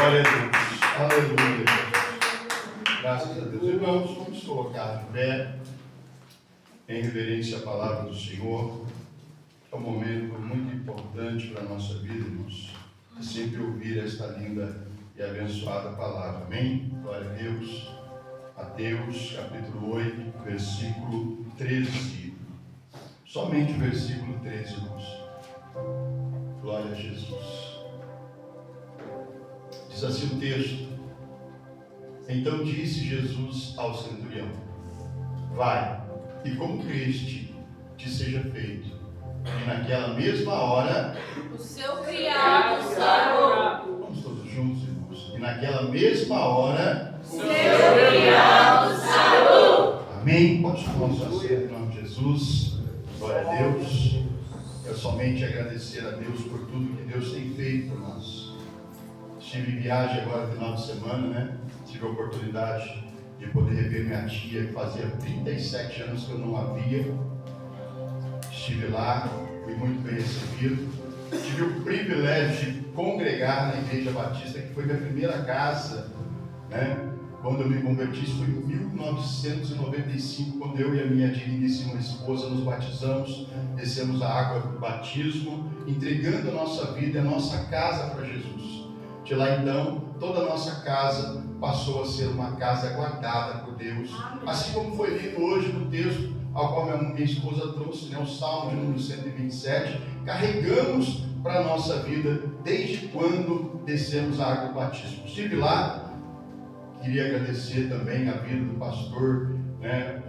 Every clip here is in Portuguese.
Glória a Deus. Aleluia. Graças a Deus. Irmãos, vamos colocar de pé em reverência à palavra do Senhor. É um momento muito importante para a nossa vida, irmãos. É sempre ouvir esta linda e abençoada palavra. Amém? Glória a Deus. Mateus, capítulo 8, versículo 13. Somente o versículo 13, irmãos. Glória a Jesus. Diz assim o texto: então disse Jesus ao centurião: vai, e como creste, te seja feito. E naquela mesma hora, o seu criado sarou. Vamos todos juntos, irmãos. E naquela mesma hora, o seu criado sarou. Amém? Pode tomar o seu assento em nome de Jesus. Glória a Deus. Eu somente agradecer a Deus por tudo que Deus tem feito por nós. Estive em viagem agora no final de semana, né? Tive a oportunidade de poder rever minha tia, que fazia 37 anos que eu não a via. Estive lá, fui muito bem recebido. Tive o privilégio de congregar na Igreja Batista, que foi minha primeira casa, né? Quando eu me converti, isso foi em 1995, quando eu e a minha digníssima esposa nos batizamos, descemos a água do batismo, entregando a nossa vida e a nossa casa para Jesus. De lá então, toda a nossa casa passou a ser uma casa guardada por Deus, assim como foi lido hoje no texto ao qual minha esposa trouxe, né, o Salmo de número 127, carregamos para a nossa vida desde quando descemos a água do batismo. Estive lá, queria agradecer também a vida do pastor, né,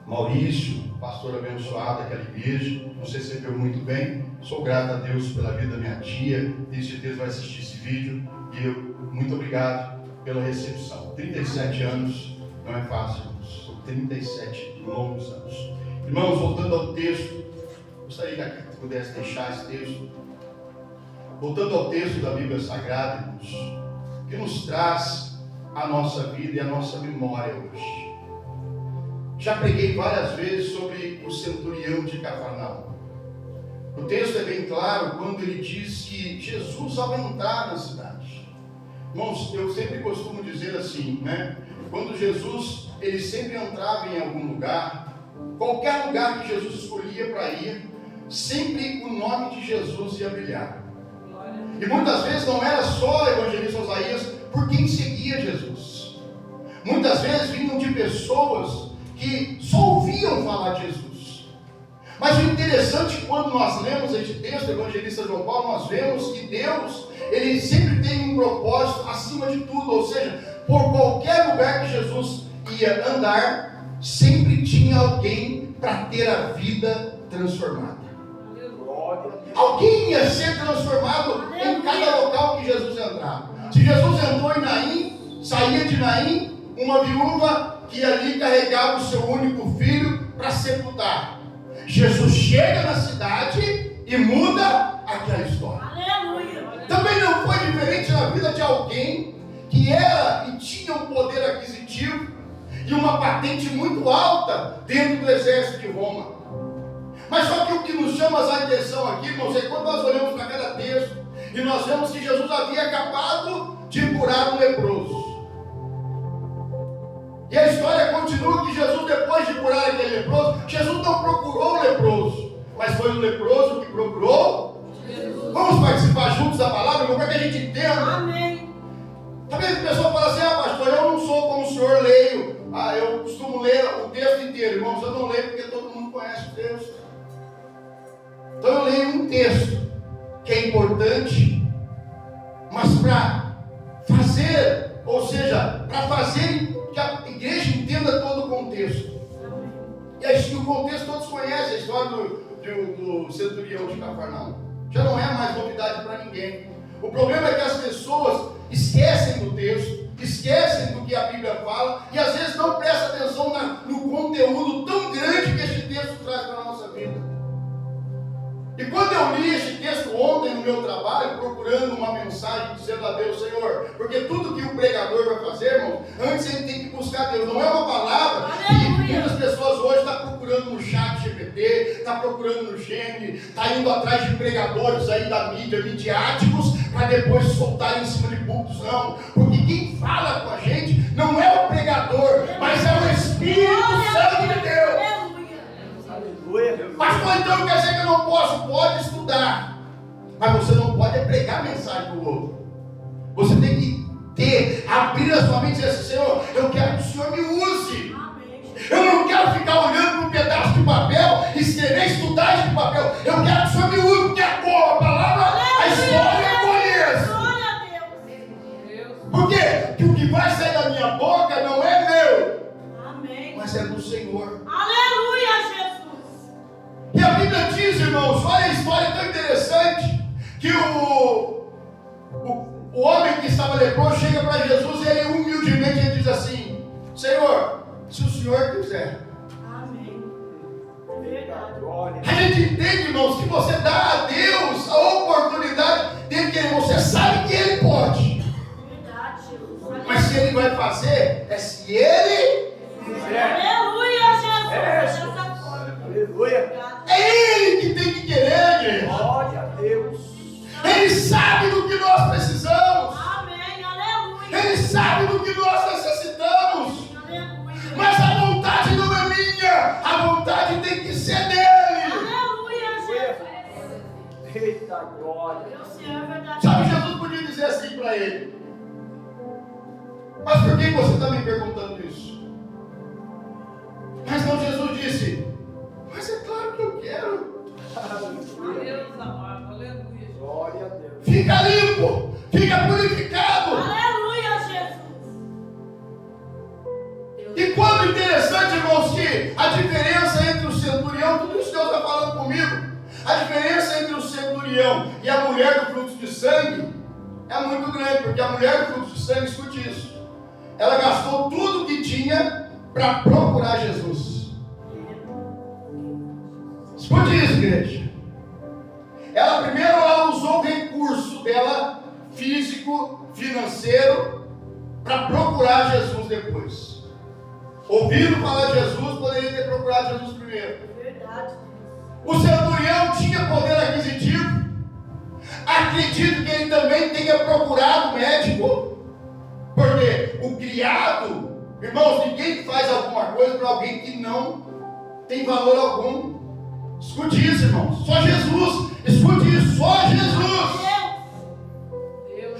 Maurício, pastor abençoado daquela igreja, nos recebeu muito bem. Sou grato a Deus pela vida da minha tia, tenho certeza vai assistir esse vídeo, e eu, muito obrigado pela recepção. 37 anos não é fácil, são 37 longos anos. Irmãos, voltando ao texto, gostaria que pudesse deixar esse texto. Voltando ao texto da Bíblia Sagrada, irmãos, que nos traz a nossa vida e a nossa memória hoje. Já preguei várias vezes sobre o centurião de Cafarnaum. O texto é bem claro quando ele diz que Jesus, ao entrar na cidade, irmãos, eu sempre costumo dizer assim, né? Quando Jesus, ele sempre entrava em algum lugar, qualquer lugar que Jesus escolhia para ir, sempre o nome de Jesus ia brilhar. E muitas vezes não era só o evangelista Osaías por quem seguia Jesus. Muitas vezes vinham de pessoas que só ouviam falar de Jesus. Mas o interessante, quando nós lemos este texto, o evangelista João Paulo, nós vemos que Deus, ele sempre tem um propósito acima de tudo, ou seja, por qualquer lugar que Jesus ia andar, sempre tinha alguém para ter a vida transformada. Alguém ia ser transformado em cada local que Jesus entrava. Se Jesus entrou em Naim, saía de Naim uma viúva que ali carregava o seu único filho para sepultar. Jesus chega na cidade e muda aquela história. Aleluia. Também não foi diferente na vida de alguém que era e tinha um poder aquisitivo e uma patente muito alta dentro do exército de Roma. Mas só que o que nos chama a atenção aqui, irmãos, é quando nós olhamos para cada texto e nós vemos que Jesus havia acabado de curar um leproso. E a história continua que Jesus, depois de curar aquele leproso, Jesus não procurou o leproso, mas foi o leproso que procurou Jesus. Vamos participar juntos da palavra, para que a gente entenda. Amém. Talvez a pessoa fale assim: pastor, eu não sou como o senhor, leio. Eu costumo ler o texto inteiro. Irmãos, eu não leio porque todo mundo conhece o texto. Então eu leio um texto que é importante, mas para fazer, ou seja, para fazer que a igreja entenda todo o contexto. E aí, o contexto todos conhecem, a história do centurião de Cafarnaum. Já não é mais novidade para ninguém. O problema é que as pessoas esquecem do texto, esquecem do que a Bíblia fala, e às vezes não prestam atenção no conteúdo tão grande que este texto traz para a nossa vida. E quando eu li este texto ontem no meu trabalho, procurando uma mensagem, dizendo a Deus: Senhor, porque tudo que o pregador vai fazer, irmão, antes ele tem que buscar Deus. Não é uma palavra que muitas pessoas hoje estão procurando procurando no chat GPT, está procurando no Gene, está indo atrás de pregadores aí da mídia, midiáticos, para depois soltar em cima de púlpitos, não. Porque quem fala com a gente não é o pregador, mas é o Espírito Santo de Deus. Aleluia. Pastor, então quer dizer que eu não posso? Pode estudar, mas você não pode pregar mensagem para o outro. Você tem que abrir a sua mente e dizer assim: Senhor, eu quero que o Senhor me use. Eu não quero ficar olhando para um pedaço de papel, escrever, estudar esse papel. Eu quero que o Senhor me use, porque a palavra, a história eu conheço. Por quê? Porque o que vai sair da minha boca não é meu, mas é do Senhor. Aleluia, Jesus. E a Bíblia diz, irmãos, olha a história tão interessante, que o homem que estava leproso chega para Jesus e ele humildemente ele diz assim: Senhor, se o Senhor quiser. Amém. A gente entende, irmãos, que você dá a Deus a oportunidade dele querer. Você sabe que Ele pode. Verdade, Jesus. Mas se Ele vai fazer, é se Ele quiser. Aleluia, Jesus. É. Dessa forma. Aleluia. É Ele que tem que querer, igreja. Glória a Deus. Ele sabe do que nós precisamos. Amém. Aleluia. Ele sabe do que nós necessitamos. Aleluia. Mas a vontade não é minha. A vontade tem que ser dele. Aleluia, Jesus. Eita glória. Meu Senhor, é verdade. Sabe, Jesus podia dizer assim para ele: mas por que você está me perguntando isso? Mas não, Jesus disse: mas é claro que eu quero. Aleluia. Deus amado. Aleluia. Glória a Deus. Fica limpo, fica purificado. Aleluia, Jesus. E quando interessante, irmãos, que a diferença entre o centurião, tudo isso Deus está falando comigo, a diferença entre o centurião e a mulher do fluxo de sangue é muito grande, porque a mulher do fluxo de sangue, escute isso, ela gastou tudo que tinha para procurar Jesus. Escute isso, igreja. Ela primeiro usou o recurso dela, físico, financeiro, para procurar Jesus depois. Ouvindo falar de Jesus, poderia ter procurado Jesus primeiro. Verdade. O centurião tinha poder aquisitivo. Acredito que ele também tenha procurado médico. Porque o criado, irmãos, ninguém faz alguma coisa para alguém que não tem valor algum. Escute isso, irmãos. Só Jesus. Escute isso. Só Jesus.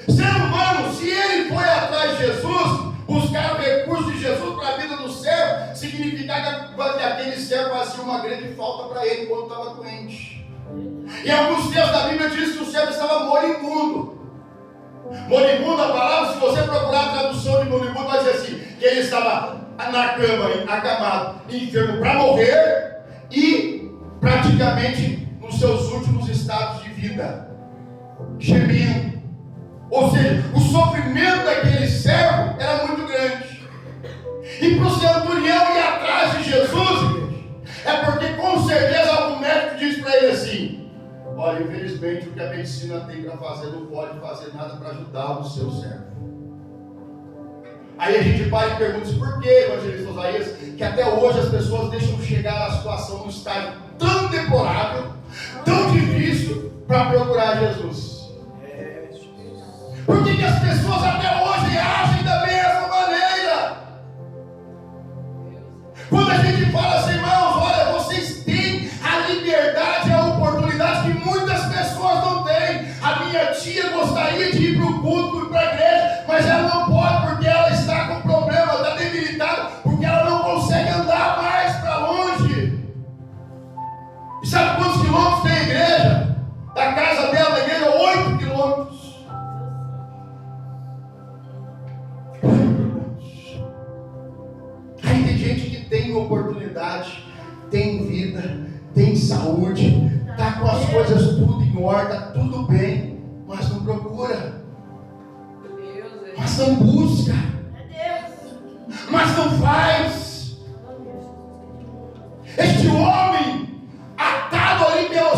Ser humano, se ele foi atrás de Jesus, buscar o recurso de Jesus para a vida do servo, significava que aquele servo fazia uma grande falta para ele quando estava doente. Em alguns textos da Bíblia diz que o servo estava moribundo. Moribundo, a palavra, se você procurar a tradução de moribundo, vai dizer assim, que ele estava na cama, acamado, enfermo para morrer e praticamente nos seus últimos estados de vida, gemendo. Ou seja, o sofrimento daquele servo era muito grande. E para o centurião ir atrás de Jesus, é porque com certeza algum médico diz para ele assim: olha, infelizmente o que a medicina tem para fazer não pode fazer nada para ajudar o seu servo. Aí a gente para e pergunta: por que, evangelista Osaías, que até hoje as pessoas deixam chegar a situação num estágio tão deplorável, tão difícil, para procurar Jesus? Por que as pessoas até hoje agem da mesma maneira? Quando a gente fala assim, irmãos, olha, vocês têm a liberdade, a oportunidade que muitas pessoas não têm. A minha tia gostaria de ir para o culto, para a igreja, mas ela não pode porque ela está com problema, está debilitada, porque ela não consegue andar mais para longe. E sabe quantos quilômetros tem a igreja? Da casa dela, da igreja, 8 quilômetros. Aí tem gente que tem oportunidade, tem vida, tem saúde, está com as coisas tudo em ordem, está tudo bem, mas não procura, mas não busca, mas não faz. Este homem, atado ali pela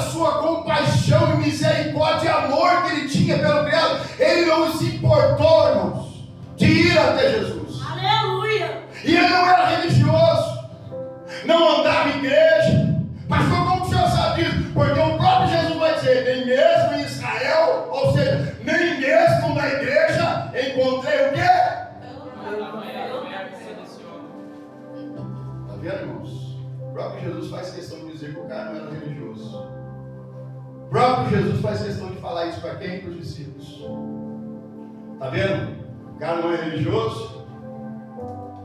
sua compaixão e misericórdia e amor que ele tinha pelo criado, ele não se importou, irmãos, de ir até Jesus. Aleluia. E ele não era religioso. próprio Jesus faz questão de dizer que o cara não era religioso. O próprio Jesus faz questão de falar isso para quem? Para os discípulos. Está vendo? O cara não é religioso,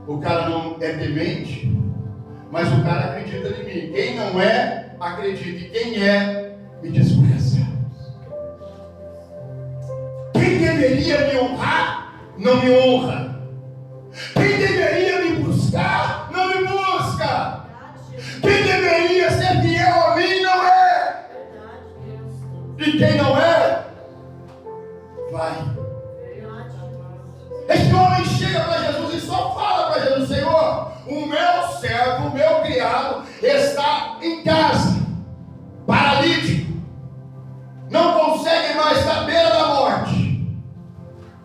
o cara não é temente, mas o cara acredita em mim. Quem não é, acredita. E quem é, me despreza. Quem deveria me honrar, não me honra. Quem deveria me buscar, não me busca. Quem deveria ser fiel a mim, não é. E quem não é, vai. Esse homem chega para Jesus e só fala para Jesus: Senhor, o meu servo, o meu criado está em casa, paralítico, não consegue mais estar à beira da morte.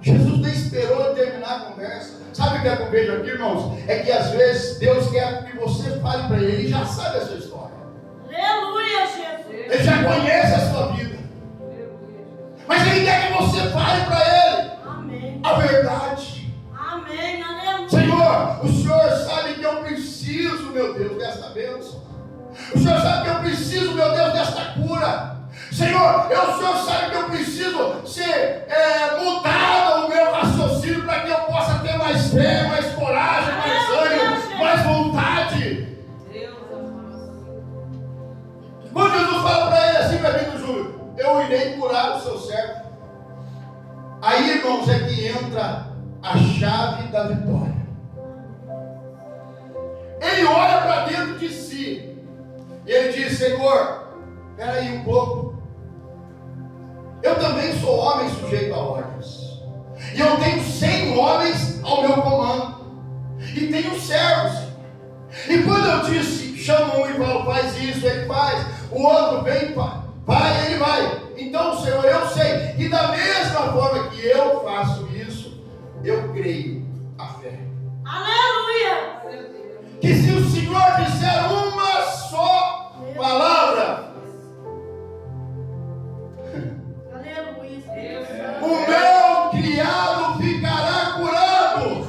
Jesus nem esperou terminar a conversa. Sabe o que eu vejo aqui, irmãos? É que às vezes Deus quer que você fale para Ele, Ele já sabe a sua história. Aleluia, Jesus. Ele já conhece a sua vida. Mas Ele quer que você fale para Ele a verdade. Amém, aleluia. Senhor, o Senhor sabe que eu preciso, meu Deus, desta bênção. O Senhor sabe que eu preciso, meu Deus, desta cura. Senhor, o Senhor sabe que eu preciso ser mudado o meu raciocínio para que eu possa ter mais fé, mais coragem, mais ânimo, mais vontade. Quando Jesus fala para ele assim, meu amigo Júlio, eu irei curar o seu servo. Aí, irmãos, é que entra a chave da vitória. Ele olha para dentro de si e ele diz: Senhor, espera aí um pouco. Eu também sou homem sujeito a ordens. E eu tenho 100 homens ao meu comando. E tenho servos. E quando eu disse, chama um e falo, faz isso, ele faz. O outro vem, vai, ele vai. Então, Senhor, eu sei. E da mesma forma que eu faço isso, eu creio a fé. Aleluia. Que se o Senhor disser uma só palavra, o meu criado ficará curado.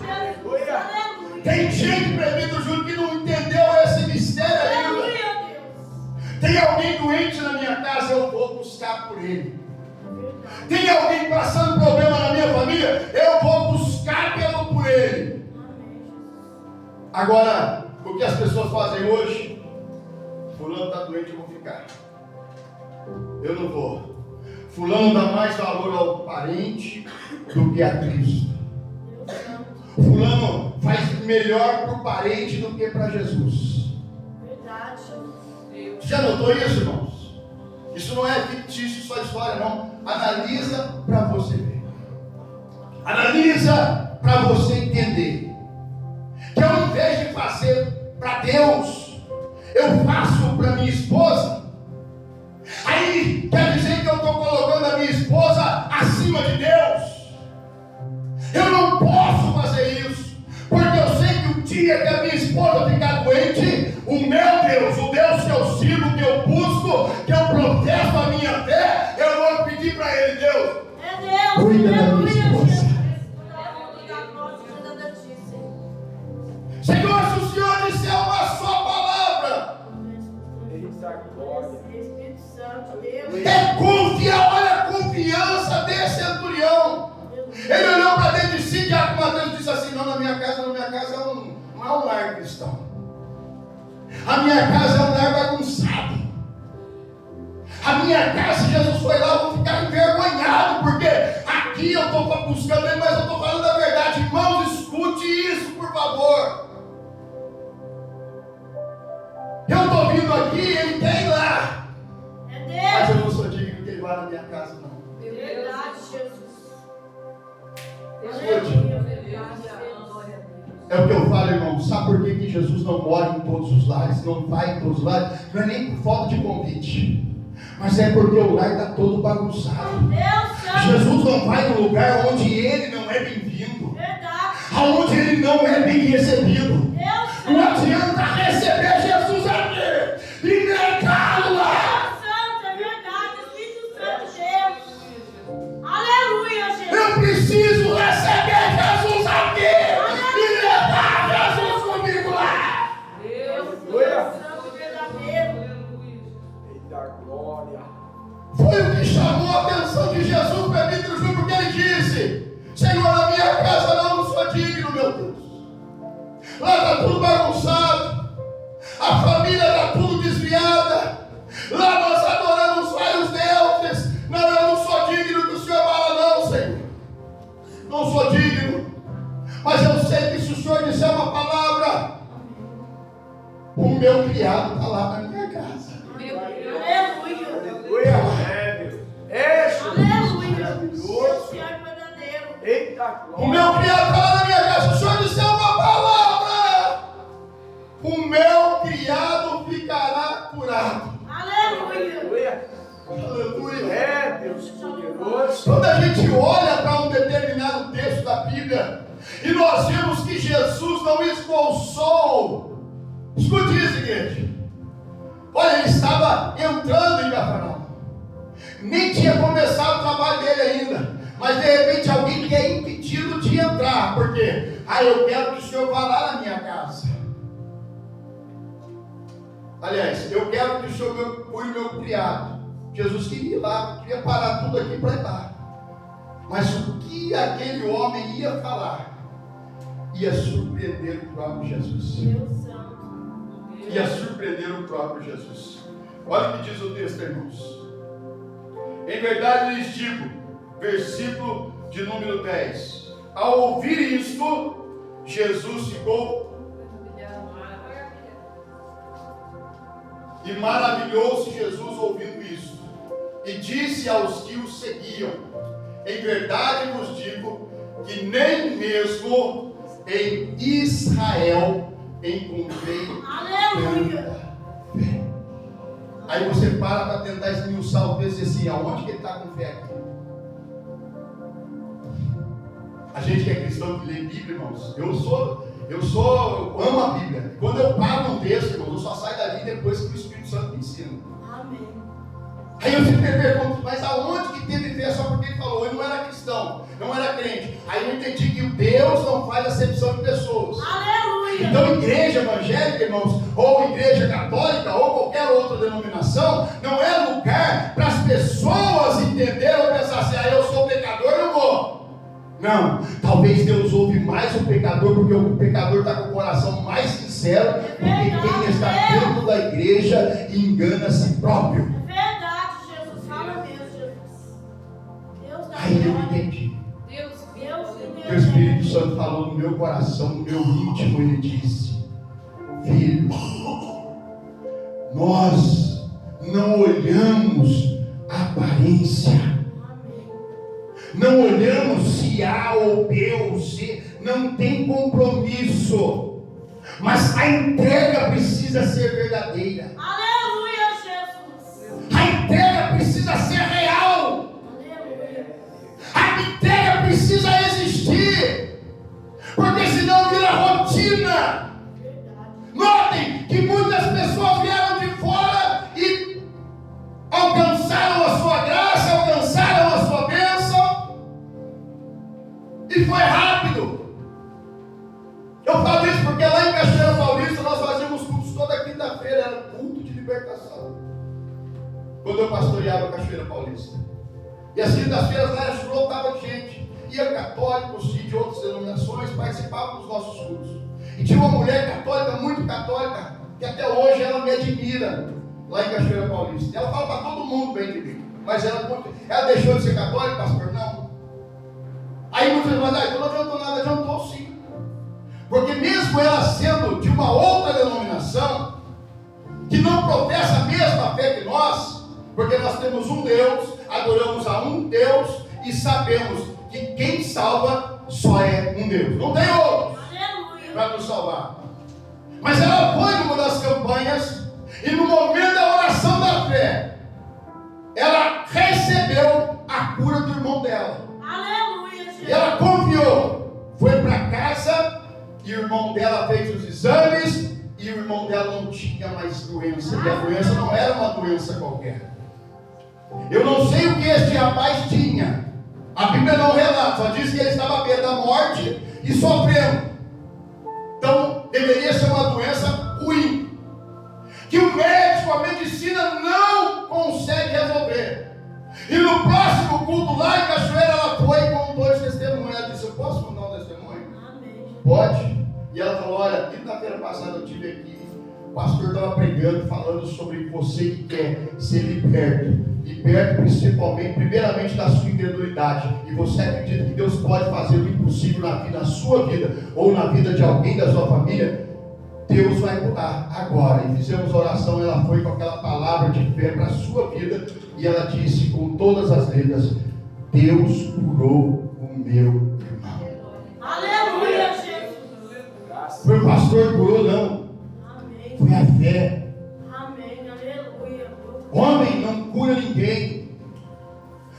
Tem gente, presbítero Júlio, que não entendeu esse mistério ainda. Tem alguém doente na minha casa, eu vou buscar por ele. Tem alguém passando problema na minha família, eu vou buscar por ele. Agora, o que as pessoas fazem hoje? Fulano está doente, eu vou ficar. Eu não vou. Fulano dá mais valor ao parente do que a Cristo. Fulano faz melhor para o parente do que para Jesus. Verdade. Já notou isso, irmãos? Isso não é fictício, só história, não. Analisa para você ver. Analisa para você entender. Que ao invés de fazer para Deus, eu faço para minha esposa. Aí quer dizer que eu estou colocando a minha esposa acima de Deus. Eu não posso fazer isso, porque eu sei que o dia que a minha esposa ficar doente, o meu Deus, o Deus que eu sirvo, que eu busco, que eu professo a minha fé, eu vou pedir para Ele: Deus, é Deus, cuida da minha esposa. Senhor, se o Senhor disser uma só palavra, é confiar. Olha a confiança desse centurião. Ele olhou para dentro de si, Tiago Mateus disse assim: não, na minha casa não é um lar cristão. A minha casa é um lar bagunçado. A minha casa, Jesus foi lá, eu vou ficar envergonhado, porque aqui eu estou buscando ele, mas eu estou falando a verdade. Irmãos, escute isso, por favor. Eu estou vindo aqui, ele quer ir lá. É Mas eu Deus. não sou digno que ele vá na minha casa, não. Verdade, Jesus. É o que eu falo, irmão. Sabe por que Jesus não mora em todos os lares, não vai em todos os lares? Não é nem por falta de convite, mas é porque o lar está todo bagunçado. Jesus não vai no lugar onde ele não é bem-vindo, aonde ele não é bem recebido. Não adianta receber Jesus aqui e negá-lo lá. Eu preciso receber Jesus aqui e levar Jesus comigo lá. Deus. Lá está tudo bagunçado. A família está tudo desviada. Lá nós adoramos vários deuses. Não, eu não sou digno que o Senhor fala, não, Senhor. Não sou digno. Mas eu sei que se o Senhor disser uma palavra, o meu criado está lá na minha casa. Aleluia. Aleluia. É, Deus. É, Jesus. Aleluia. Maravilhoso. O Senhor é verdadeiro. Eita, O glória. meu criado está lá na minha casa. Se o Senhor disser uma palavra, o meu criado ficará curado. Aleluia. Aleluia. Aleluia. É, Deus poderoso. Quando a gente olha para um determinado texto da Bíblia e nós vemos que Jesus não expulsou, escute isso, igreja. Olha, ele estava entrando em Cafarnaum, nem tinha começado o trabalho dele ainda, mas de repente alguém quer impedi-lo de entrar, porque eu quero que o Senhor vá lá na minha casa. Aliás, eu quero que o Senhor cure meu criado. Jesus queria ir lá, queria parar tudo aqui para ir lá. Mas o que aquele homem ia falar ia surpreender o próprio Jesus. Deus Santo. Ia surpreender o próprio Jesus. Olha o que diz o texto, irmãos. Em verdade lhes digo, versículo de número 10. Ao ouvir isto, Jesus ficou e maravilhou-se Jesus ouvindo isto. E disse aos que o seguiam: em verdade vos digo que nem mesmo em Israel encontrei Aleluia. tanta fé. Aí você para tentar esmiuçar o texto e diz assim: aonde que ele está com fé aqui? A gente que é cristão que lê Bíblia, irmãos, eu amo a Bíblia. Quando eu paro num texto, irmãos, eu só saio dali depois que o Espírito Santo me ensina. Amém. Aí eu sempre me pergunto, mas aonde que teve fé só porque ele falou? Ele não era cristão, não era crente. Aí eu entendi que Deus não faz acepção de pessoas. Aleluia. Então, igreja evangélica, irmãos, ou igreja católica, ou qualquer outra denominação, não é lugar para as pessoas entenderem ou pensar assim: eu sou pecador, eu vou. Não, talvez Deus ouve mais o pecador, porque o pecador está com o coração mais sincero, do que quem está dentro da igreja e engana a si próprio. Verdade, Jesus. Fala mesmo, Jesus. Deus da Aí eu glória. entendi. Deus. O Espírito Santo falou no meu coração, no meu íntimo, ele disse: filho, nós não olhamos a aparência. Não olhamos se A ou B ou C, não tem compromisso, mas a entrega precisa ser verdadeira, Aleluia, Jesus. a entrega precisa ser real, Aleluia. a entrega precisa existir, porque senão vira rotina. Verdade. Notem que muitas pessoas vieram de fora e alcançaram a sua graça, alcançaram a sua bênção, e foi rápido. Eu falo isso porque lá em Cachoeira Paulista nós fazíamos cultos toda quinta-feira, era culto de libertação. Quando eu pastoreava Cachoeira Paulista. E as quintas-feiras lá lotava de gente. Ia católicos e de outras denominações, participavam dos nossos cultos. E tinha uma mulher católica, muito católica, que até hoje ela me admira, lá em Cachoeira Paulista. Ela fala para todo mundo bem de mim. Mas ela deixou de ser católica, pastor? Não. Aí muitas vezes, mas não adiantou nada, adiantou sim. Porque mesmo ela sendo de uma outra denominação, que não professa a mesma fé que nós, porque nós temos um Deus, adoramos a um Deus e sabemos que quem salva só é um Deus. Não tem outro para nos salvar. Mas ela foi numa das campanhas e no momento da oração da fé, ela recebeu a cura do irmão dela. Aleluia, Jesus. E ela confiou, foi para casa e o irmão dela fez os exames e o irmão dela não tinha mais doença. E a doença não era uma doença qualquer. Eu não sei o que este rapaz tinha. A Bíblia não relata, só diz que ele estava à beira da morte e sofrendo. Então deveria ser uma doença ruim, que o médico, a medicina não consegue resolver. E no próximo culto lá em Cachoeira ela foi com 2 testemunhos. Ela disse: eu posso mandar um testemunho? Amém. Pode? E ela falou, olha, quinta-feira passada eu estive aqui, o pastor estava pregando, falando sobre você que quer ser liberto principalmente, primeiramente da sua incredulidade, e você acredita que Deus pode fazer o impossível na sua vida, ou na vida de alguém da sua família, Deus vai mudar agora. E fizemos oração, ela foi com aquela palavra de fé para a sua vida, e ela disse com todas as letras, Deus curou o meu irmão. Aleluia, Jesus. Foi o pastor que curou, não. Amém. Foi a fé. Amém. Aleluia. Homem não cura ninguém.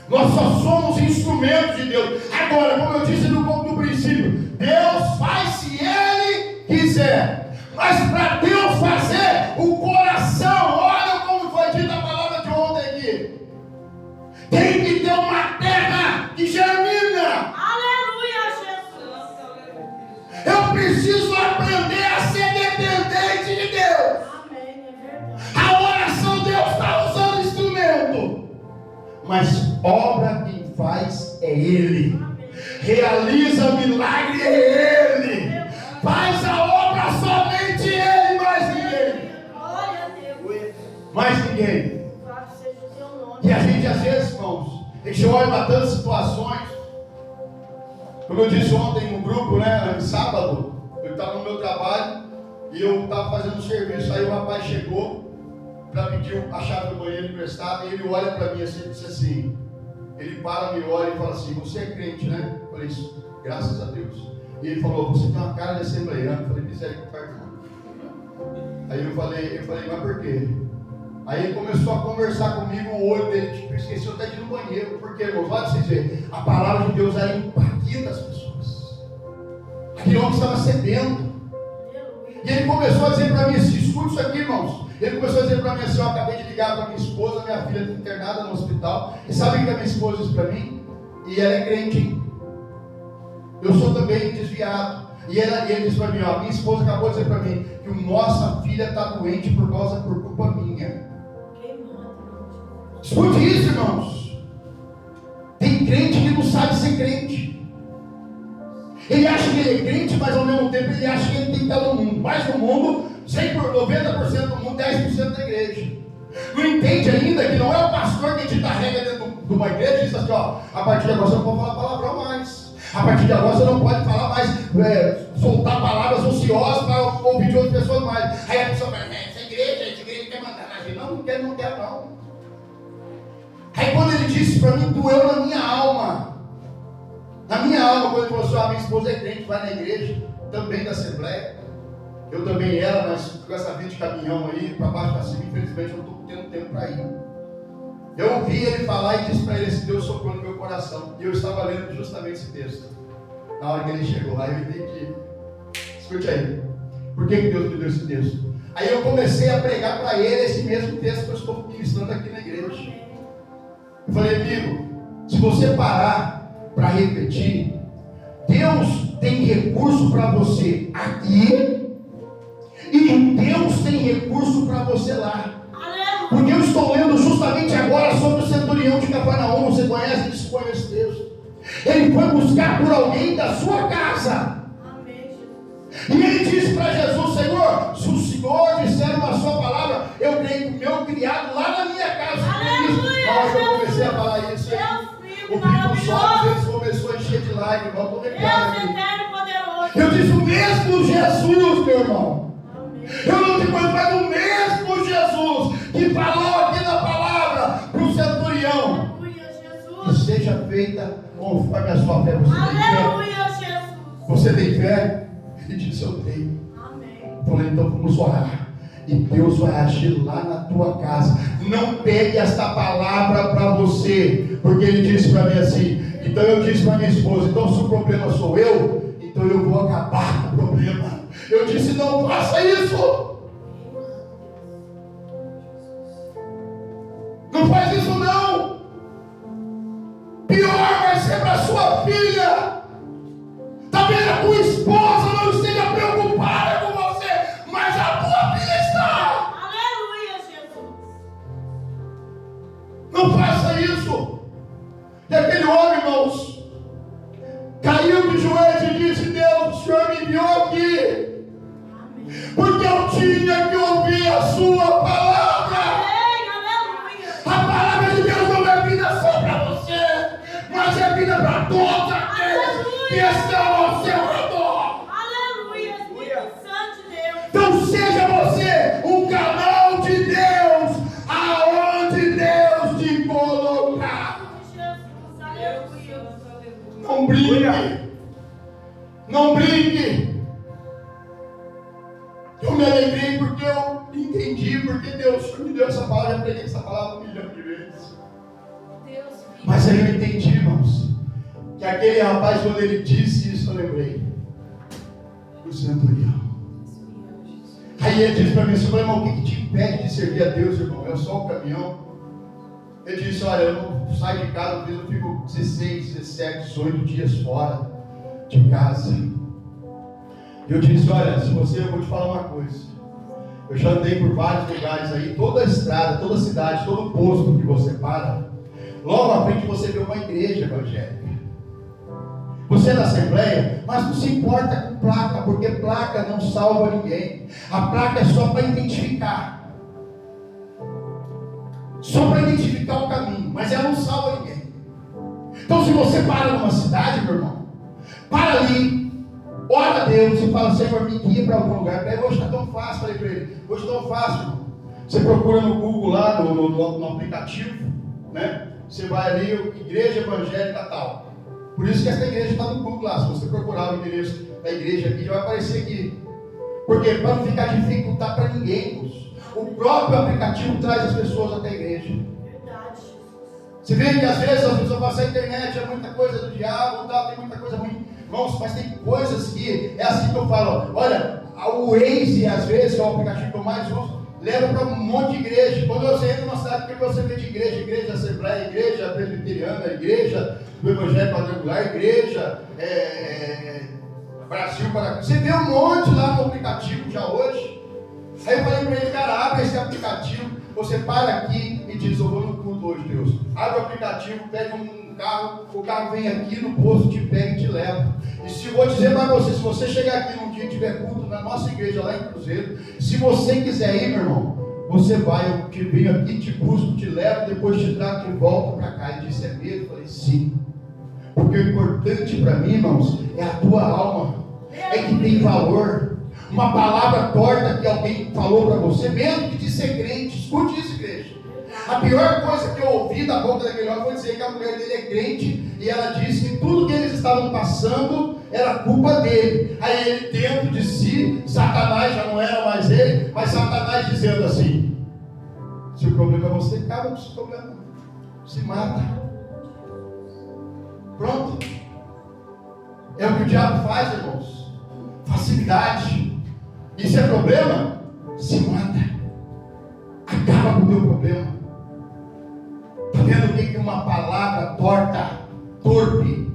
Nós só somos instrumentos de Deus. Agora, como eu disse no princípio, Deus faz se Ele quiser. Mas para Deus fazer, o coração, olha como foi dita a palavra de ontem aqui. Tem que ter uma terra que germina. Aleluia, Jesus. Eu preciso aprender a ser dependente de Deus. Amém, é verdade. A oração, Deus está usando instrumento, mas obra quem faz é Ele. Amém. Realiza milagre é Ele. Faz a obra somente Ele, mais ninguém. Glória a Deus. Mais ninguém. Louvado seja o teu nome. E a gente às vezes, irmãos, a gente olha para tantas situações. Como eu disse ontem no grupo, né, sábado, eu estava no meu trabalho e eu estava fazendo um serviço. Aí o rapaz chegou para pedir a chave do banheiro emprestada e ele olha para mim assim e disse assim, ele para, me olha e fala assim, você é crente, né? Eu falei, graças a Deus. E ele falou, você tem uma cara de assembleano. Eu falei, misericórdia. Aí eu falei, mas por quê? Aí ele começou a conversar comigo, o olho dele tipo, esqueceu até de ir no banheiro. Porque, irmãos, olha vocês verem, a palavra de Deus era impacta as pessoas. Aquele homem estava sedento. E ele começou a dizer para mim assim, escute isso aqui, irmãos. Ele começou a dizer para mim assim, eu acabei de ligar para minha esposa, minha filha está internada no hospital. E sabe o que a minha esposa disse para mim? E ela é crente, hein? Eu sou também desviado. E ele disse para mim, ó, minha esposa acabou de dizer para mim que nossa filha está doente por culpa minha. Escute isso, irmãos. Tem crente que não sabe ser crente. Ele acha que ele é crente, mas ao mesmo tempo ele acha que ele tem que estar no mundo. Mas no mundo, 90% do mundo, 10% da igreja. Não entende ainda que não é o pastor que te carrega dentro de uma igreja e diz assim, ó, a partir de agora você não pode falar palavrão mais. A partir de agora você não pode falar mais, soltar palavras ociosas para ouvir de outras pessoas mais. Aí a pessoa fala, essa igreja quer mandar na gente. Não quer não. Aí quando ele disse para mim, doeu na minha alma. Na minha alma, quando ele falou assim, minha esposa é crente, vai na igreja, também da Assembleia. Eu também era, mas com essa vida de caminhão aí, para baixo para cima, infelizmente eu não estou tendo tempo para ir. Eu ouvi ele falar e disse para ele, esse Deus soprou no meu coração. E eu estava lendo justamente esse texto. Na hora que ele chegou lá, eu entendi. Escute aí. Por que Deus me deu esse texto? Aí eu comecei a pregar para ele esse mesmo texto que eu estou ministrando aqui na igreja. Eu falei, amigo, se você parar para refletir, Deus tem recurso para você aqui e Deus tem recurso para você lá. Porque eu estou lendo justamente agora sobre o centurião de Cafarnaum. Você conhece, dispõe esse texto. Ele foi buscar por alguém da sua casa. Amém. E ele disse para Jesus, Senhor, se o Senhor disser uma sua palavra, eu creio que o meu criado lá na minha casa. Aleluia. Na hora que eu comecei a falar isso aí, o Pico Soares começou a encher de lágrimas. Eu estou arrepiado aqui. Eterno poderoso. Eu disse, o mesmo Jesus, meu irmão. Amém. Eu não te conheço, mas o mesmo Jesus que falou aqui na palavra para o centurião. Aleluia, Que Jesus. seja feita conforme a sua fé. Você tem fé? Aleluia, Jesus. Você tem fé? Ele disse, eu tenho. Amém. Eu falei, então vamos orar. E Deus vai agir lá na tua casa. Não pegue esta palavra para você. Porque ele disse para mim assim. Então eu disse para minha esposa, então se o problema sou eu, então eu vou acabar com o problema. Eu disse, não faça isso. Não faz isso não. Pior vai ser para sua filha. Talvez a tua esposa não esteja preocupada com você, mas a tua filha está. Aleluia, Jesus. Não faça isso. E aquele homem, irmãos, caiu de joelhos e disse, Deus, o Senhor me enviou aqui. Porque eu tinha que ouvir a sua palavra. A palavra de Deus não é vida só para você, mas é vida para todos aqueles que estão ao seu redor. Aleluia, Espírito Santo de Deus. Então seja você um canal de Deus aonde Deus te colocar. Jesus, aleluia. Não brinque. Não brinque. Eu me alegrei porque eu entendi, porque Deus me deu essa palavra, eu preguei essa palavra 1 milhão de vezes. Mas aí eu entendi, irmãos, que aquele rapaz, quando ele disse isso, eu lembrei. O centurião. Aí ele disse para mim, eu falei, irmão, o que te impede de servir a Deus, irmão? É só o caminhão. Ele disse, olha, eu não saio de casa, às vezes eu fico 16, 17, 18 dias fora de casa. Eu disse, olha, se você, eu vou te falar uma coisa. Eu já andei por vários lugares aí, toda a estrada, toda a cidade, todo posto que você para, logo à frente você vê uma igreja evangélica. Você é da Assembleia, mas não se importa com placa, porque placa não salva ninguém. A placa é só para identificar. Só para identificar o caminho, mas ela não salva ninguém. Então se você para numa cidade, meu irmão, para ali, ora a Deus e fala, Senhor, me guia para algum lugar. Hoje está tão fácil, falei para ele, hoje está tão fácil, irmão. Você procura no Google lá, no aplicativo, né? Você vai ali, igreja evangélica tal. Por isso que essa igreja está no Google lá. Se você procurar o endereço da igreja aqui, já vai aparecer aqui. Porque para não ficar dificultar para ninguém, irmãos. O próprio aplicativo traz as pessoas até a igreja. Verdade. Você vê que às vezes as pessoas passam a internet, é muita coisa do diabo, tal, tem muita coisa ruim. Irmãos, mas tem coisas que é assim que eu falo. Olha, o Waze, às vezes, que é o aplicativo que eu mais uso, leva para um monte de igreja. Quando você entra numa cidade, que você vê de igreja, igreja Assembleia, igreja presbiteriana, igreja do Evangelho Quadrangular, igreja Brasil para. Você vê um monte lá no aplicativo já hoje. Aí eu falei para ele, cara, abre esse aplicativo, você para aqui e diz, eu vou no culto hoje, Deus. Abre o aplicativo, pega um carro, o carro vem aqui no posto, te pega e te leva. E se vou dizer para você, se você chegar aqui num dia e tiver culto na nossa igreja lá em Cruzeiro, se você quiser ir, meu irmão, você vai, eu te venho aqui, te busco, te levo, depois te trago de volta para cá. Ele disse, é mesmo? Eu falei, sim. Porque o importante para mim, irmãos, é a tua alma, é que tem valor. Uma palavra torta que alguém falou para você, mesmo que de ser crente, escute isso, igreja. A pior coisa que eu ouvi da boca daquele homem foi dizer que a mulher dele é crente e ela disse que tudo que eles estavam passando era culpa dele. Aí ele, dentro de si, Satanás já não era mais ele, mas Satanás dizendo assim: se o problema é você, acaba com esse problema, se mata. Pronto. É o que o diabo faz, irmãos. Facilidade. Isso é problema? Se mata. Acaba com o teu problema. Está vendo o que é uma palavra torta, torpe?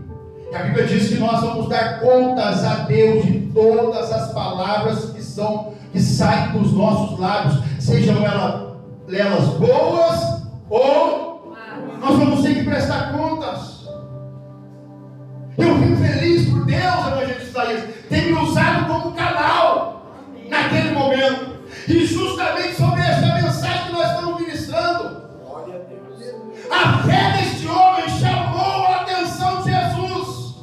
E a Bíblia diz que nós vamos dar contas a Deus de todas as palavras que saem dos nossos lábios, sejam elas boas ou nós vamos ter que prestar contas. Eu fico feliz por Deus, evangelista Isaías, ter me usado como canal naquele momento. E justamente sobre essa mensagem que nós estamos ministrando. Glória a Deus. A fé deste homem chamou a atenção de Jesus.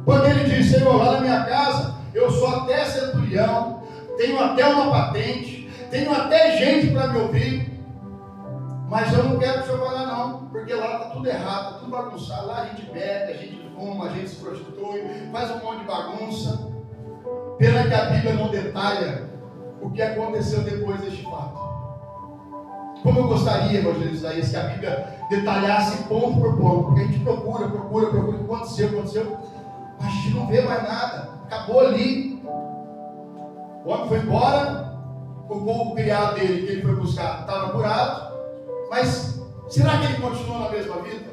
Quando ele disse: Senhor, lá na minha casa, eu sou até centurião, tenho até uma patente, tenho até gente para me ouvir, mas eu não quero que o senhor vá lá não, porque lá está tudo errado, está tudo bagunçado. Lá a gente bebe, a gente fuma, a gente se prostitui, faz um monte de bagunça. Pena que a Bíblia não detalha o que aconteceu depois deste fato. Como eu gostaria, evangelista Isaías, que a Bíblia detalhasse ponto por ponto, porque a gente procura, o que aconteceu, mas a gente não vê mais nada, acabou ali. O homem foi embora, o criado dele, que ele foi buscar, estava curado, mas será que ele continua na mesma vida?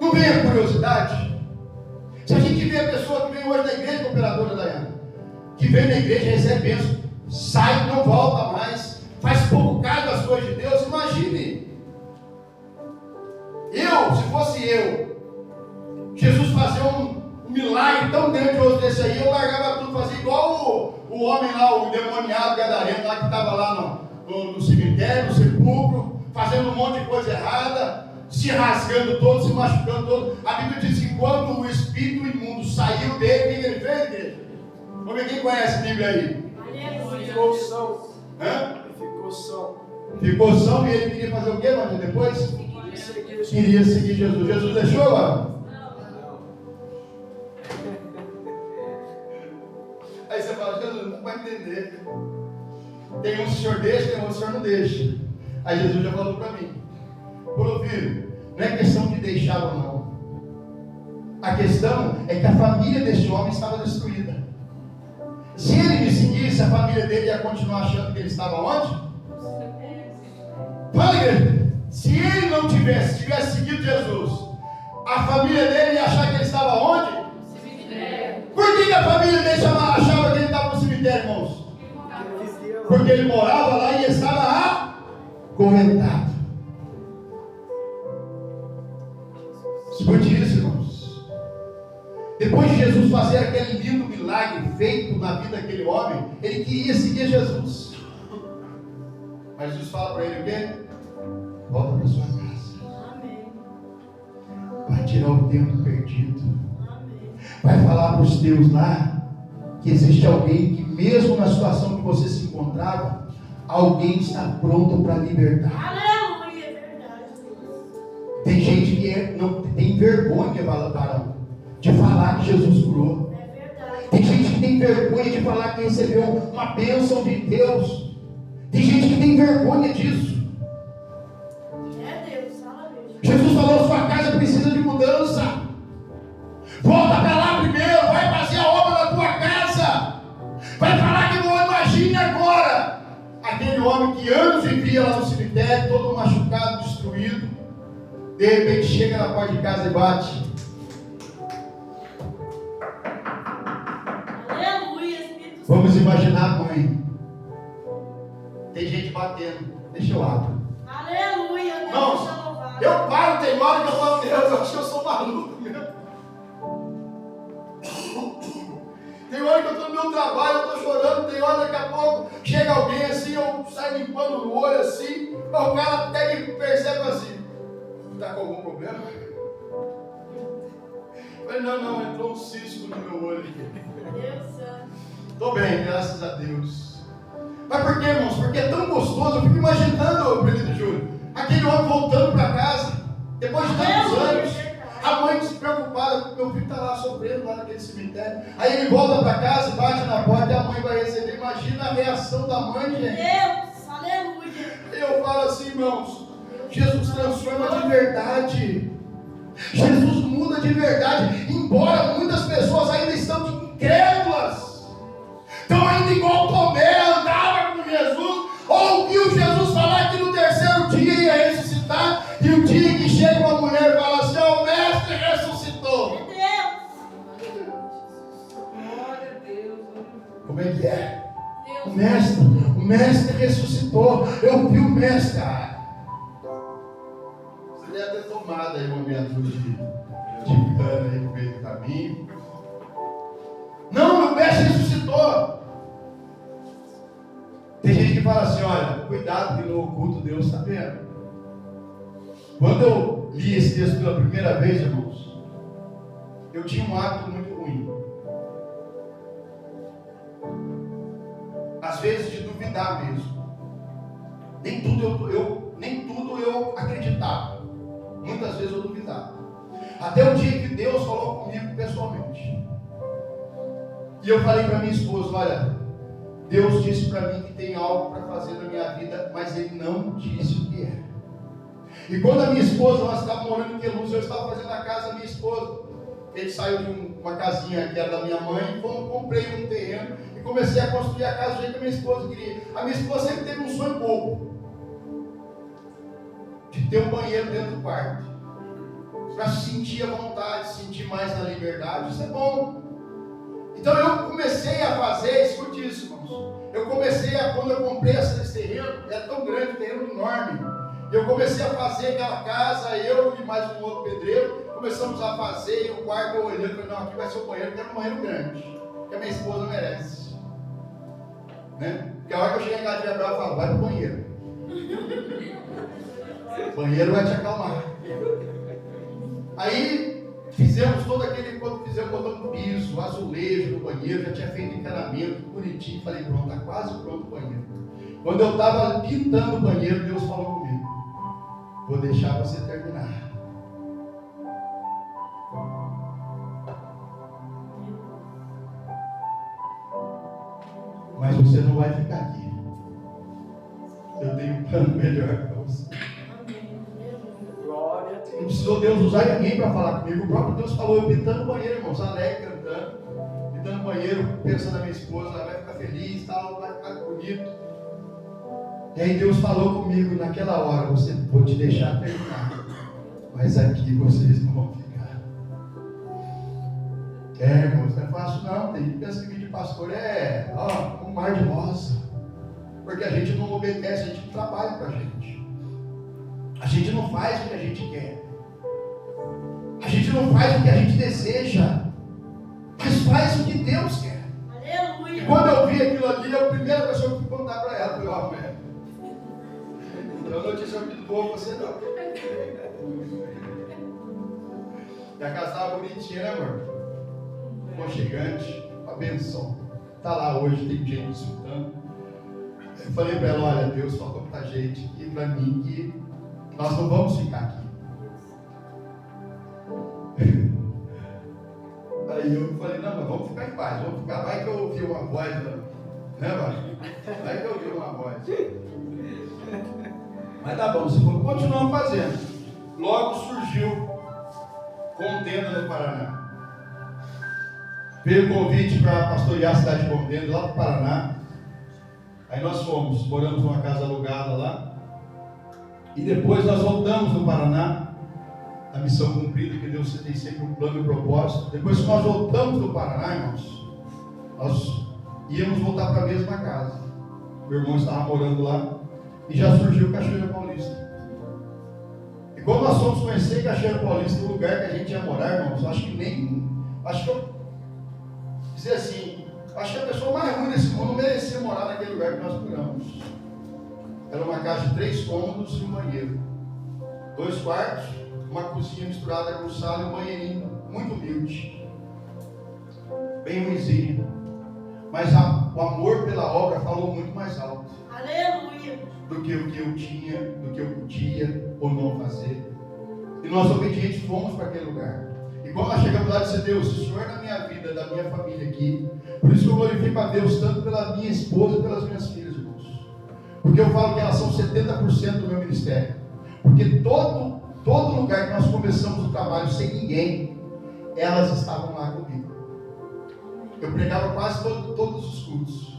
Não vem a curiosidade? Se a gente vê a pessoa que vem hoje da igreja, operadora Daiane, que vem na igreja, recebe bênção, sai, não volta mais, faz pouco caso das coisas de Deus. Imagine, se fosse eu, Jesus fazer um milagre tão grandioso desse aí, eu largava tudo, fazia igual o homem lá, o demoniado gadareno lá que estava lá no cemitério, no sepulcro, fazendo um monte de coisa errada, se rasgando todo, se machucando todo. A Bíblia diz que quando o espírito imundo saiu dele, o que ele fez, igreja? Vamos ver quem conhece a Bíblia aí. Ficou são. Hã? Ficou são. Ficou são e ele queria fazer o quê, mano? Depois? Queria seguir Jesus. Jesus deixou, mano? Aí você fala, Jesus não vai entender. Tem um que o senhor deixa, tem um que o senhor não deixa. Aí Jesus já falou para mim: falou, filho, não é questão de deixar ou não. A questão é que a família desse homem estava destruída. Se ele me seguisse, a família dele ia continuar achando que ele estava onde? Fala, igreja. Se ele não tivesse seguido Jesus, a família dele ia achar que ele estava onde? Por que a família dele achava que ele estava no cemitério, irmãos? Porque ele morava lá e estava acorrentado. Escute isso, irmãos. Depois de Jesus fazer aquele lindo milagre feito na vida daquele homem, ele queria seguir Jesus. Mas Jesus fala para ele o quê? Volta para sua casa. Amém. Vai tirar o tempo perdido. Amém. Vai falar para os teus lá que existe alguém que mesmo na situação que você se encontrava, alguém está pronto para libertar. Aleluia, é verdade. Tem gente que não tem vergonha, varão, de falar que Jesus curou. É verdade. Tem gente que tem vergonha de falar que recebeu uma bênção de Deus. Tem gente que tem vergonha disso. É Deus, fala mesmo. Jesus falou: sua casa precisa de mudança. Volta para lá primeiro, vai fazer a obra na tua casa. Vai falar que não imagine agora. Aquele homem que anos vivia lá no cemitério, todo machucado, destruído, de repente chega na porta de casa e bate. Aleluia, Espírito Santo. Vamos imaginar a mãe. Tem gente batendo. Deixa eu abrir. Aleluia, Deus Não, seja louvado. eu paro, tem hora que eu falo, Deus, eu acho que eu sou maluco mesmo. Tem hora que eu estou no meu trabalho, eu estou chorando, tem hora daqui a pouco chega alguém assim, eu saio limpando o olho assim, o cara até que percebe assim, está com algum problema? Eu falei, não, entrou um cisco no meu olho. Deus Santo. Estou bem, graças a Deus. Mas por quê, irmãos? Porque é tão gostoso, eu fico imaginando, Benito Júlio, aquele homem voltando para casa, depois de tantos anos. A mãe despreocupada, meu filho está lá sofrendo, lá naquele cemitério. Aí ele volta para casa, bate na porta e a mãe vai receber. Imagina a reação da mãe, gente. Deus, aleluia. Eu falo assim, irmãos, Jesus transforma de verdade. Jesus muda de verdade. Embora muitas pessoas ainda estão incrédulas, estão ainda igual Tomé, andava com Jesus, ouviu Jesus falar que no terceiro dia ia ressuscitar, e o dia que chega uma mulher e fala assim: ó, o mestre ressuscitou. É Deus. Glória a Deus. Como é que é? O mestre ressuscitou. Eu vi o mestre. Você deve ter tomado aí um momento de cana aí no meio do caminho. Não, o mestre ressuscitou. Tem gente que fala assim: olha, cuidado que no oculto Deus está vendo. Quando eu li esse texto pela primeira vez, irmãos, eu tinha um hábito muito ruim. Às vezes de duvidar mesmo. Nem tudo eu acreditava. Muitas vezes eu duvidava. Até o dia que Deus falou comigo pessoalmente. E eu falei para minha esposa: olha, Deus disse para mim que tem algo para fazer na minha vida, mas Ele não disse o que é. E quando a minha esposa, nós estávamos morando em Queluz, eu estava fazendo a casa da minha esposa. Ele saiu de uma casinha que era da minha mãe, comprei um terreno e comecei a construir a casa do jeito que a minha esposa queria. A minha esposa sempre teve um sonho bobo, de ter um banheiro dentro do quarto, para sentir a vontade, sentir mais na liberdade. Isso é bom. Então eu comecei a fazer, escute isso, irmãos. Quando eu comprei esse terreno, era tão grande, um terreno enorme. Eu comecei a fazer aquela casa, eu e mais um outro pedreiro, começamos a fazer, e o quarto eu olhando, falei, não, aqui vai ser o banheiro, eu quero um banheiro grande, que a minha esposa merece. Né? Porque a hora que eu cheguei em casa de Gabriel, eu falo, vai pro banheiro. O banheiro vai te acalmar. Aí fizemos todo aquele, quando fizemos, botamos piso, azulejo no banheiro, já tinha feito encanamento, bonitinho, falei, pronto, está quase pronto o banheiro. Quando eu estava pintando o banheiro, Deus falou comigo, vou deixar você terminar. Mas você não vai ficar aqui. Eu tenho um plano melhor para você. Glória a Não Deus. precisou Deus usar ninguém para falar comigo. O próprio Deus falou, eu pintando o banheiro, irmãos, alegre, cantando. Pintando o banheiro, pensando na minha esposa, ela vai ficar feliz, tal, vai ficar bonito. E aí Deus falou comigo naquela hora, vou te deixar terminar. Mas aqui vocês não vão ficar. Irmãos, não é fácil não. Tem gente que pensa que vídeo de pastor é um mar de rosa. Porque a gente não obedece, a gente não trabalha para a gente. A gente não faz o que a gente quer. A gente não faz o que a gente deseja. Mas faz o que Deus quer. Aleluia. E quando eu vi aquilo ali, a primeira pessoa que eu fui contar para ela, falei, mulher, então notícia muito boa pra você não. E a casa estava bonitinha, né, amor? Aconchegante, uma benção. Está lá hoje, tem gente escutando. Eu falei para ela, olha, Deus falou para a gente e para mim que nós não vamos ficar aqui. Aí eu falei, não, mas vamos ficar em paz, vamos ficar. Vai que eu ouvi uma voz, né, mano? Vai que eu ouvi uma voz. Mas tá bom, continuamos fazendo. Logo surgiu Contenda no Paraná. Veio o convite para pastorear a cidade de Contenda, lá no Paraná. Aí nós fomos, moramos numa casa alugada lá. E depois nós voltamos no Paraná. A missão cumprida, que Deus tem sempre um plano e propósito. Depois que nós voltamos do Paraná, irmãos, nós íamos voltar para a mesma casa. Meu irmão estava morando lá. E já surgiu Cachoeira Paulista. E quando nós fomos conhecer Cachoeira Paulista, o lugar que a gente ia morar, irmãos, acho que eu dizer assim, acho que a pessoa mais ruim desse mundo merecia morar naquele lugar que nós moramos. Era uma casa de 3 cômodos e um banheiro, 2 quartos, uma cozinha misturada com sala e um banheirinho, muito humilde, bem ruimzinho. Mas o amor pela obra falou muito mais alto. Aleluia. Do que o que eu tinha, do que eu podia ou não fazer. E nós obedientes fomos para aquele lugar. E quando nós chegamos lá, disse Deus, o Senhor na minha vida, da minha família aqui. Por isso que eu glorifico a Deus tanto pela minha esposa e pelas minhas filhas, irmãos. Porque eu falo que elas são 70% do meu ministério. Porque todo lugar que nós começamos o trabalho sem ninguém, elas estavam lá comigo. Eu pregava quase todos os cultos.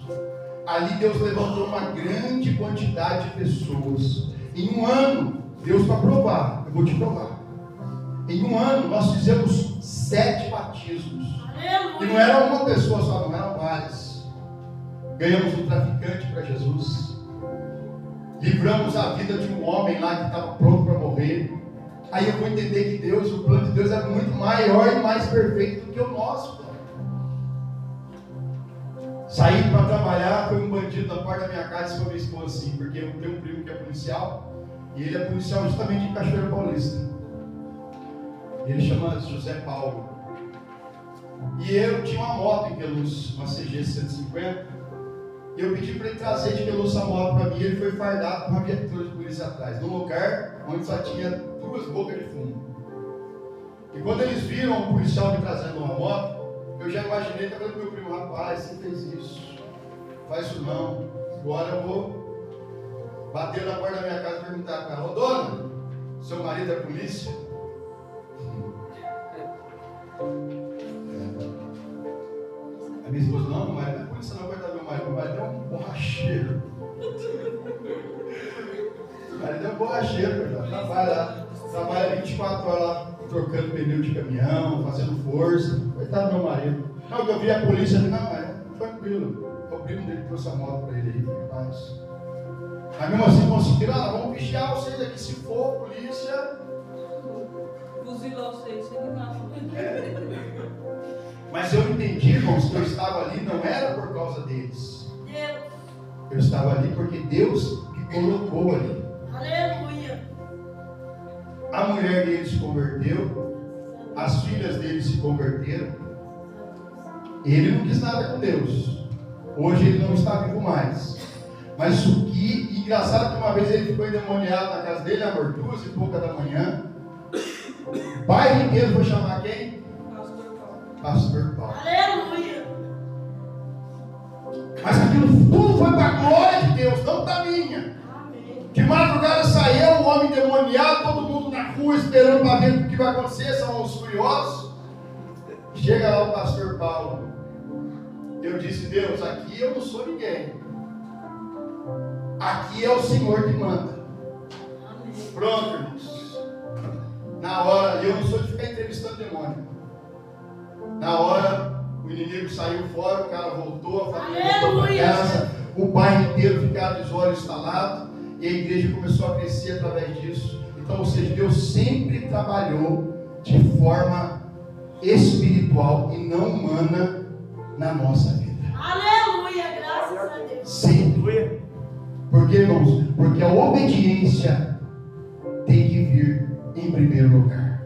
Ali Deus levantou uma grande quantidade de pessoas. Em um ano, Deus vai provar, eu vou te provar. Em um ano nós fizemos 7 batismos. Aleluia. E não era uma pessoa só, não eram várias. Ganhamos um traficante para Jesus. Livramos a vida de um homem lá que estava pronto para morrer. Aí eu vou entender que Deus, o plano de Deus é muito maior e mais perfeito do que o nosso. Saí para trabalhar, foi um bandido na porta da minha casa e falou minha esposa assim, porque eu tenho um primo que é policial, e ele é policial justamente em Cachoeira Paulista. Ele chama José Paulo. E eu tinha uma moto em Queluz, uma CG 150, e eu pedi para ele trazer de Queluz essa moto para mim, e ele foi fardado com uma viatura de polícia atrás, num lugar onde só tinha 2 bocas de fumo. E quando eles viram um policial me trazendo uma moto, eu já imaginei, tá falando meu primo, rapaz, você fez isso, faz isso não, agora eu vou bater na porta da minha casa e perguntar para ela, ô dona, seu marido é polícia? A minha esposa, não, meu marido não é polícia não, coitado do meu marido é um borracheiro. Meu marido é um borracheiro, coitado, trabalha 24 horas lá, trocando pneu de caminhão, fazendo força. Coitado do meu marido. Não, que eu vi a polícia ali, não, mas tranquilo. O primo dele trouxe a moto para ele aí, fique em paz. Mas mesmo assim conseguiram, vamos vigiar vocês aqui, se for polícia, Fuzilou vocês, você que não. Mas eu entendi, irmãos, que eu estava ali não era por causa deles. Eu estava ali porque Deus me colocou ali. Aleluia. A mulher dele se converteu, as filhas dele se converteram. Ele não quis nada com Deus. Hoje ele não está vivo mais. Mas o que engraçado que uma vez ele ficou endemoniado na casa dele, amor, 2:30 da manhã. O bairro inteiro foi chamar quem? Pastor Paulo. Aleluia. Mas aquilo tudo foi para a glória de Deus, não para a minha. Amém. De madrugada saiu um homem endemoniado, todo mundo na rua esperando para ver o que vai acontecer, são os curiosos. Chega lá o pastor Paulo. Eu disse, Deus, aqui eu não sou ninguém. Aqui é o Senhor que manda. Amém. Pronto, irmãos. Na hora, eu não sou de ficar entrevistando demônio. Na hora, o inimigo saiu fora, o cara voltou, a família voltou para casa, o bairro inteiro ficava de olhos estalados, e a igreja começou a crescer através disso. Então, ou seja, Deus sempre trabalhou de forma espiritual e não humana na nossa vida. Aleluia, graças a Deus. Sempre. Porque, irmãos, porque a obediência tem que vir em primeiro lugar.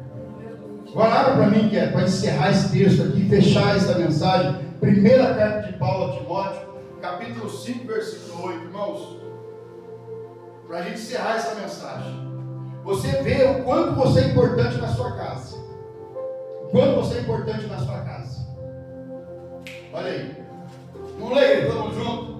Agora abra para mim, que é para encerrar esse texto aqui, fechar essa mensagem. Primeira carta de Paulo a Timóteo, capítulo 5, versículo 8, irmãos. Para a gente encerrar essa mensagem. Você vê o quanto você é importante na sua casa. O quanto você é importante na sua casa. Olha aí. Vamos ler, vamos junto.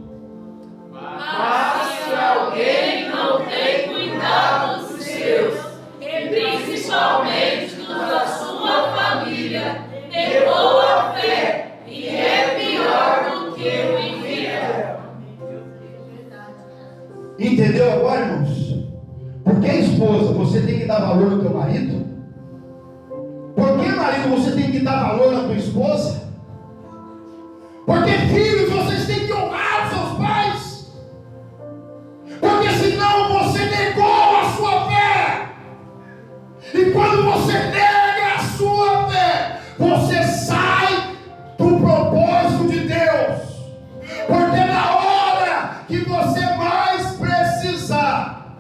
Mas se alguém não tem cuidado dos seus, e principalmente dos da sua família, de boa fé, e é pior do que o infiel. Entendeu agora, irmãos? Por que, esposa, você tem que dar valor no teu marido? Por que, marido, você tem que dar valor na tua esposa? Porque, filhos, vocês têm que honrar os seus pais. Porque senão você negou a sua fé. E quando você nega a sua fé, você sai do propósito de Deus. Porque na hora que você mais precisar,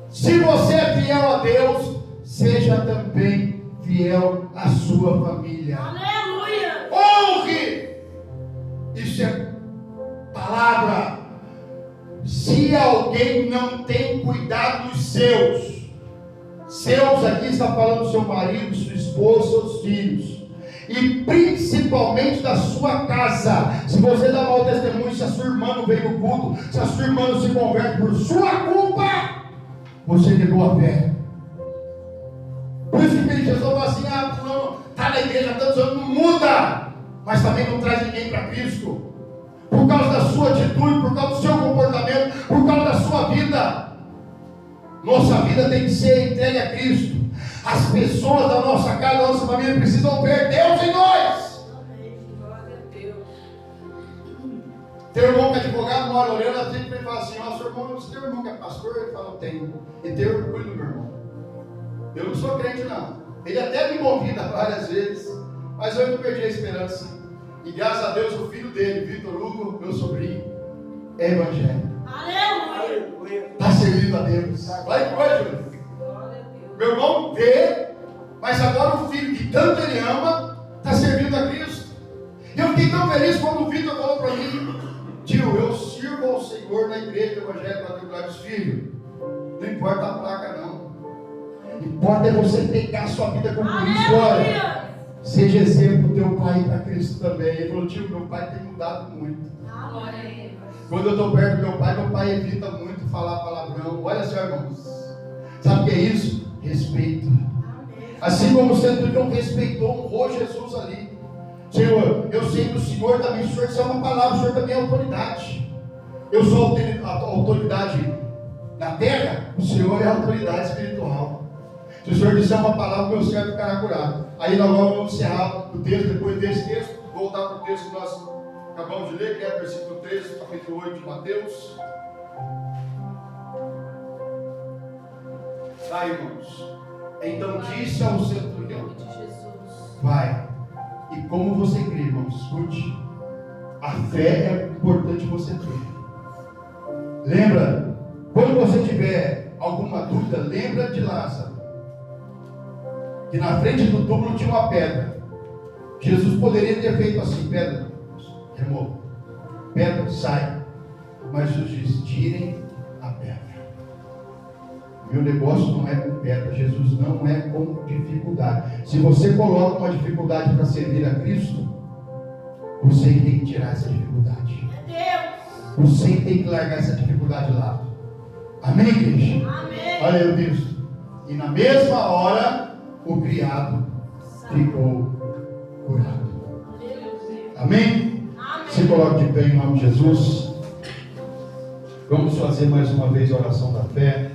se você é fiel a Deus, seja também fiel à sua família. Aleluia. Honre! Isso é palavra. Se alguém não tem cuidado dos seus aqui está falando seu marido, sua esposa, seus filhos, e principalmente da sua casa. Se você dá mau testemunho, se a sua irmã não veio no culto, se a sua irmã não se converte por sua culpa, você negou a fé. Por isso que Jesus falou assim: fulano está na igreja há tantos anos, não muda, mas também não traz ninguém para Cristo. Por causa da sua atitude, por causa do seu comportamento, por causa da sua vida. Nossa vida tem que ser entregue a Cristo. As pessoas da nossa casa, da nossa família precisam ver Deus em nós. Glória a Deus. Teu irmão que é advogado mora orando, ela sempre fala assim: ó, seu irmão, se teu irmão que é pastor, ele fala: tenho. E tenho orgulho do meu irmão. Eu não sou crente, não. Ele até me convida várias vezes, mas eu não perdi a esperança. E graças a Deus, o filho dele, Vitor Hugo, meu sobrinho, é evangélico. Aleluia. Está servindo a Deus. Vai que vai, Júlio. Glória a Deus. Meu irmão vê, mas agora o filho que tanto ele ama, está servindo a Cristo. Eu fiquei tão feliz quando o Vitor falou para mim: tio, eu sirvo ao Senhor na igreja evangélica do Glória dos Filhos. Não importa a placa, não. Importa é você pegar a sua vida com Cristo. Olha, seja exemplo do teu pai para Cristo também. Ele falou: tio, meu pai tem mudado muito. Quando eu estou perto do meu pai evita muito falar palavrão. Olha só, irmãos. Sabe o que é isso? Respeito. Assim como o centurião respeitou, honrou Jesus ali. Senhor, eu sei que o Senhor também, o Senhor é uma palavra, o Senhor também é autoridade. Eu sou a autoridade na terra, o Senhor é a autoridade espiritual. Se o Senhor disser uma palavra, o meu servo ficará curado. Aí nós vamos encerrar o texto, depois desse texto, voltar para o texto que nós acabamos de ler, que é o versículo 13, capítulo 8 de Mateus. Tá, irmãos. Então disse ao centurião: De Jesus. vai. E como você crê, irmão, escute. A fé é importante você ter. Lembra, quando você tiver alguma dúvida, lembra de Lázaro. Que na frente do túmulo tinha uma pedra. Jesus poderia ter feito assim: pedra, remova. Pedra, sai. Mas Jesus disse: tirem a pedra. Meu negócio não é com pedra. Jesus não é com dificuldade. Se você coloca uma dificuldade para servir a Cristo, você tem que tirar essa dificuldade. É Você tem que largar essa dificuldade lá. Amém, igreja? Deus. Amém. Olha o texto. E na mesma hora, o criado ficou curado. Amém? Se coloque de pé em nome de Jesus. Vamos fazer mais uma vez a oração da fé.